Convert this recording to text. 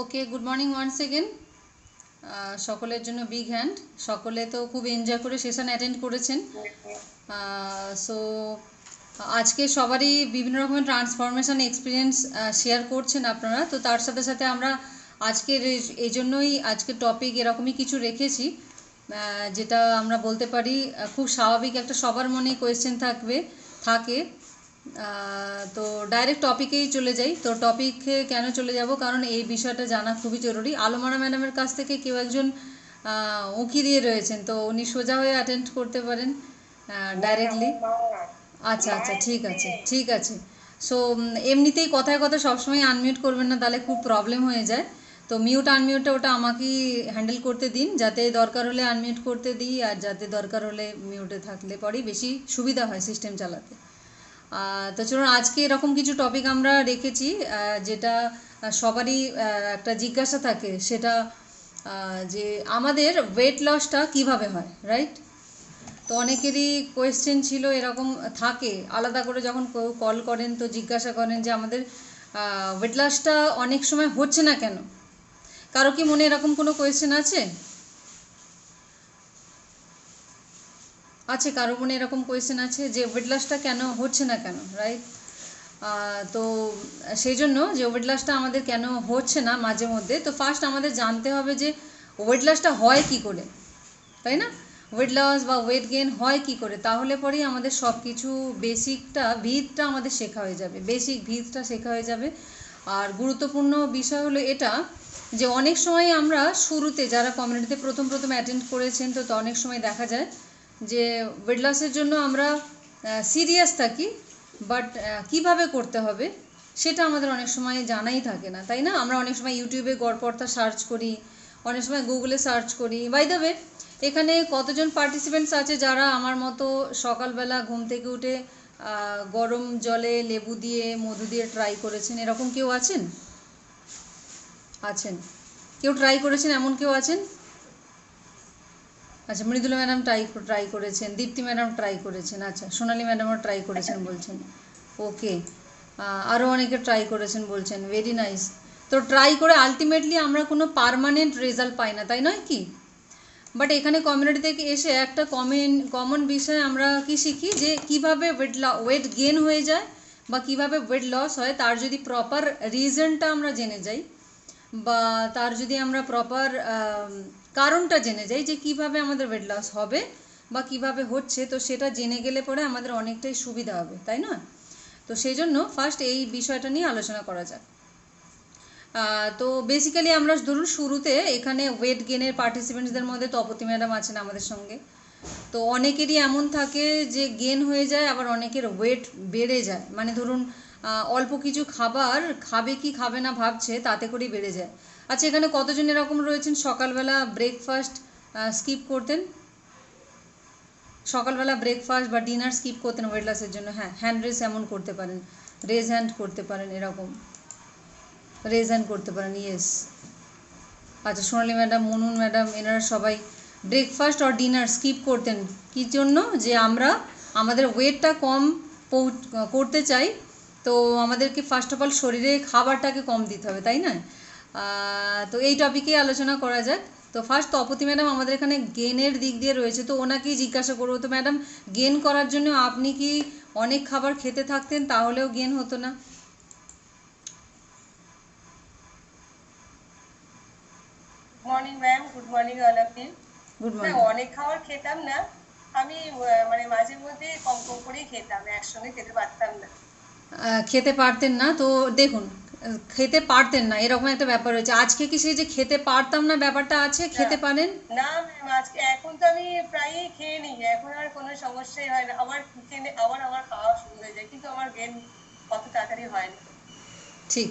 ওকে, good morning once again. সকলের জন্য big hand. সকলে তো খুব এনজয় করে সেশন অ্যাটেন্ড করেছেন। সো আজকে সবারই বিভিন্ন রকমের ট্রান্সফরমেশন এক্সপিরিয়েন্স শেয়ার করছেন আপনারা। তো তার সাথে সাথে আমরা আজকের এই জন্যই আজকের টপিক এরকমই কিছু রেখেছি, যেটা আমরা বলতে পারি খুব স্বাভাবিক একটা সবার মনে কোয়েশ্চেন থাকে। তো ডাইরেক্ট টপিকেই চলে যাই। তো টপিকে কেন চলে যাব, কারণ এই বিষয়টা জানা খুবই জরুরি। আলোমারা ম্যাডামের কাছ থেকে কেউ একজন উঁকি দিয়ে রয়েছেন, তো উনি সোজা হয়ে অ্যাটেন্ড করতে পারেন ডাইরেক্টলি। আচ্ছা আচ্ছা, ঠিক আছে ঠিক আছে। সো এমনিতেই কথায় কথা সবসময় আনমিউট করবেন না, তাহলে খুব প্রবলেম হয়ে যায়। তো মিউট আনমিউটটা ওটা আমাকেই হ্যান্ডেল করতে দিন, যাতে দরকার হলে আনমিউট করতে দিই, আর যাতে দরকার হলে মিউটে থাকলে পরেই বেশি সুবিধা হয় সিস্টেম চালাতে। তো চলুন, আজকে এরকম কিছু টপিক আমরা রেখেছি যেটা সবারই একটা জিজ্ঞাসা থাকে, সেটা যে আমাদের ওয়েট লসটা কিভাবে হয়, রাইট? তো অনেকেরই কোয়েশ্চেন ছিল এরকম থাকে, আলাদা করে যখন কেউ কল করেন তো জিজ্ঞাসা করেন যে আমাদের ওয়েট লসটা অনেক সময় হচ্ছে না কেন। কারো কি মনে এরকম কোনো কোয়েশ্চেন আছে? কারো মনে এরকম কোয়েশ্চেন আছে যে ওয়েট লসটা কেন হচ্ছে না কেন, রাইট? তো সেই জন্য যে ওয়েট লসটা আমাদের কেন হচ্ছে না মাঝে মধ্যে, তো ফার্স্ট আমাদের জানতে হবে যে ওয়েট লসটা হয় কি করে, তাই না? ওয়েট লস বা ওয়েট গেইন হয় কি করে, তাহলে পরেই আমাদের সব কিছু ভিতটা আমাদের শেখা হয়ে যাবে, বেসিক ভিতটা শেখা হয়ে যাবে। আর গুরুত্বপূর্ণ বিষয় হলো এটা, যে অনেক সময় আমরা শুরুতে যারা কমিউনিটিতে প্রথম প্রথম অ্যাটেন্ড করেছেন, তো অনেক সময় দেখা যায় যে ওয়েট লসের জন্য আমরা সিরিয়াস থাকি, বাট কিভাবে করতে হবে সেটা আমাদের অনেক সময় জানাই থাকে না, তাই না? আমরা অনেক সময় ইউটিউবে গড়পড়তা সার্চ করি, অনেক সময় গুগলে সার্চ করি। বাই দ্য ওয়ে, এখানে কতজন পার্টিসিপেন্টস আছে যারা আমার মতো সকালবেলা ঘুম থেকে উঠে গরম জলে লেবু দিয়ে মধু দিয়ে ট্রাই করেছেন? এরকম কেউ আছেন? কেউ ট্রাই করেছেন, এমন কেউ আছেন? আচ্ছা, মৃদুলা ম্যাডাম ট্রাই করেছেন, দীপ্তি ম্যাডাম ট্রাই করেছেন, আচ্ছা সোনালি ম্যাডামও ট্রাই করেছেন বলছেন। ওকে, আরও অনেকে ট্রাই করেছেন বলছেন, ভেরি নাইস। তো ট্রাই করে আলটিমেটলি আমরা কোনো পার্মানেন্ট রেজাল্ট পাই না, তাই নয় কি? বাট এখানে কমিউনিটি থেকে এসে একটা কমন বিষয় আমরা কি শিখি, যে কিভাবে ওয়েট গেন হয়ে যায় বা কিভাবে ওয়েট লস হয়, তার যদি প্রপার রিজনটা আমরা জেনে যাই, বা তার যদি আমরা প্রপার কারণটা জেনে যাই যে কিভাবে আমাদের ওয়েট লস হবে বা কিভাবে হচ্ছে, তো সেটা জেনে গেলে পরে আমাদের অনেকটাই সুবিধা হবে, তাই না? তো সেই জন্য ফার্স্ট এই বিষয়টা নিয়ে আলোচনা করা যাক। তো বেসিক্যালি আমরা ধরুন শুরুতে এখানে ওয়েট গেনের পার্টিসিপেন্টসদের মধ্যে তপতি ম্যাডাম আছেন আমাদের সঙ্গে। তো অনেকেরই এমন থাকে যে গেন হয়ে যায়, আবার অনেকের ওয়েট বেড়ে যায়, মানে ধরুন অল্প কিছু খাবার খাবে কি খাবে না ভাবছে, তাতে করেই বেড়ে যায়। আচ্ছা, এখানে কতজন এরকম রয়েছেন সকালবেলা ব্রেকফাস্ট স্কিপ করতেন? সকালবেলা ব্রেকফাস্ট বা ডিনার স্কিপ করতেন ওয়েট লসের জন্য? হ্যাঁ, হ্যান্ড রেজ এমন করতে পারেন, রেজ হ্যান্ড করতে পারেন, এরকম রেজ হ্যান্ড করতে পারেন, ইয়েস। আচ্ছা, সোনালি ম্যাডাম, মনুন ম্যাডাম, এনারা সবাই ব্রেকফাস্ট আর ডিনার স্কিপ করতেন কী জন্য? যে আমরা আমাদের ওয়েটটা কম করতে চাই, তো আমাদেরকে ফার্স্ট অফ অল শরীরে খাবারটাকে কম দিতে হবে, তাই না? তো এই টপিকেই আলোচনা করা যাক। তো ফার্স্ট তপতি ম্যাডাম আমাদের এখানে গেনের দিক দিয়ে রয়েছে, তো ওনাকেই জিজ্ঞাসা করবো, তো ম্যাডাম গেন করার জন্য আপনি কি অনেক খাবার খেতে থাকতেন, তাহলেও গেন হতো না? Morning ma'am, good morning all of you. Good না, মর্নিং। অনেক খাবার খেতাম না। আমি মানে মাঝে মধ্যে কম কম করেই খেতাম, একসঙ্গে খেতে পারতাম না। খেতে পারতেন না? তো দেখুন, খেতে পারতেন না এরকম একটা ব্যাপার রয়েছে। আজকে কি সেই যে খেতে পারতাম না ব্যাপারটা আছে, না, খেতে পারেন? না ম্যাম, আজকে এখন তো আমি প্রায়ই খেয়ে নিই, এখন আর কোনো সমস্যাই হয় না। আবার কিচেনে আবার আমার খাওয়া শুরু হয়ে যায়, কিন্তু আমার গেন অত তাড়াতাড়ি হয় না। ঠিক।